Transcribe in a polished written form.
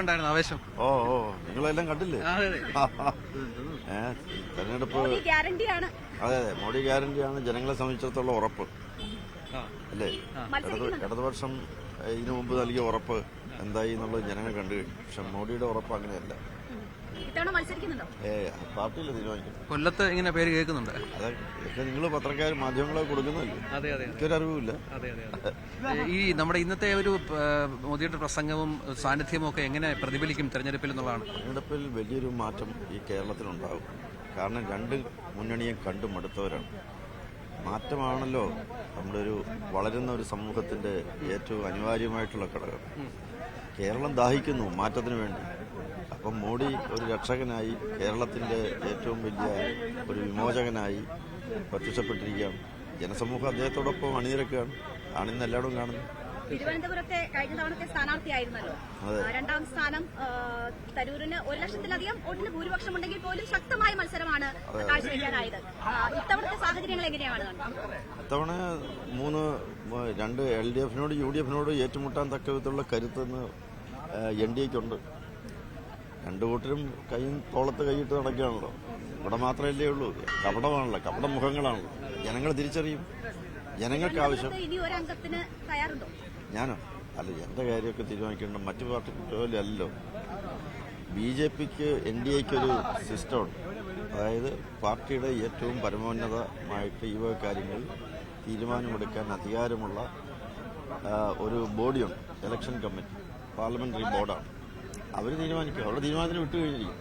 ഉണ്ടായിരുന്നു ആവേശം? ഓ ഓ നിങ്ങളെല്ലാം കണ്ടില്ലേ? തെരഞ്ഞെടുപ്പ് അതെ അതെ, മോഡി ഗ്യാരണ്ടിയാണ് ജനങ്ങളെ സംബന്ധിച്ചിടത്തോളം ഉറപ്പ് അല്ലേ? ഇടതുപക്ഷം ഇതിനു മുമ്പ് നൽകിയ ഉറപ്പ് എന്തായി എന്നുള്ളത് ജനങ്ങൾ കണ്ടു കഴിഞ്ഞു. പക്ഷെ മോഡിയുടെ ഉറപ്പ് അങ്ങനെയല്ല. പാർട്ടിയിൽ തീരുമാനിക്കും. കൊല്ലത്ത് ഇങ്ങനെ പേര് കേൾക്കുന്നുണ്ട്. അതൊക്കെ നിങ്ങൾ പത്രക്കാർ മാധ്യമങ്ങളെ കൊടുക്കുന്നല്ലേ? എനിക്കൊരറിവില്ല. ഈ നമ്മുടെ ഇന്നത്തെ ഒരു മോദിയുടെ പ്രസംഗവും സാന്നിധ്യവും ഒക്കെ എങ്ങനെ പ്രതിഫലിക്കും തെരഞ്ഞെടുപ്പിൽ എന്നുള്ളതാണ്. തെരഞ്ഞെടുപ്പിൽ വലിയൊരു മാറ്റം ഈ കേരളത്തിലുണ്ടാകും. കാരണം രണ്ട് മുന്നണിയും കണ്ടു മടുത്തവരാണ്. മാറ്റമാണല്ലോ നമ്മുടെ ഒരു വളരുന്ന ഒരു സമൂഹത്തിന്റെ ഏറ്റവും അനിവാര്യമായിട്ടുള്ള ഘടകം. കേരളം ദാഹിക്കുന്നു മാറ്റത്തിന് വേണ്ടി. അപ്പം മോഡി ഒരു രക്ഷകനായി, കേരളത്തിന്റെ ഏറ്റവും വലിയ ഒരു വിമോചകനായി പ്രത്യക്ഷപ്പെട്ടിരിക്കുകയാണ്. ജനസമൂഹം അദ്ദേഹത്തോടൊപ്പം അണിനിരക്കുകയാണ്. ആണിന്ന് എല്ലായിടവും കാണുന്നു. തിരുവനന്തപുരത്തെ കഴിഞ്ഞ തവണത്തെ സ്ഥാനാർത്ഥിയായിരുന്നല്ലോ. രണ്ടാം സ്ഥാനം തരൂരിന് 1,00,000-ലധികം വോട്ടിന് ഭൂരിപക്ഷം ഉണ്ടെങ്കിൽ പോലും ശക്തമായ മത്സരമാണ് കാഴ്ചവെക്കാനായത്. ഇത്തവണത്തെ സാഹചര്യങ്ങൾ എങ്ങനെയാണ്? ഇത്തവണ രണ്ട് LDF-നോട് UDF-നോട് ഏറ്റുമുട്ടാൻ തക്ക വിധത്തിലുള്ള കരുത്തെന്ന് NDAക്കുണ്ട്. രണ്ടു കൂട്ടരും തോളത്ത് കൈയിട്ട് നടക്കുകയാണല്ലോ. ഇവിടെ മാത്രമല്ലേ ഉള്ളൂ. കപടമാണല്ലോ, കപട മുഖങ്ങളാണല്ലോ. ജനങ്ങൾ തിരിച്ചറിയും. ജനങ്ങൾക്ക് ആവശ്യം. ഞാനോ? അല്ല, എന്റെ കാര്യമൊക്കെ തീരുമാനിക്കേണ്ട മറ്റു പാർട്ടിക്ക് അല്ലല്ലോ. BJPക്ക് NDAക്കൊരു സിസ്റ്റമുണ്ട്. അതായത് പാർട്ടിയുടെ ഏറ്റവും പരമോന്നതമായിട്ട് ഈ വക കാര്യങ്ങളിൽ തീരുമാനമെടുക്കാൻ അധികാരമുള്ള ഒരു ബോഡിയുണ്ട്. ഇലക്ഷൻ കമ്മിറ്റി, പാർലമെന്ററി ബോർഡാണ്. അവർ തീരുമാനിക്കും. അവരുടെ തീരുമാനത്തിന് വിട്ടുകഴിഞ്ഞിരിക്കും.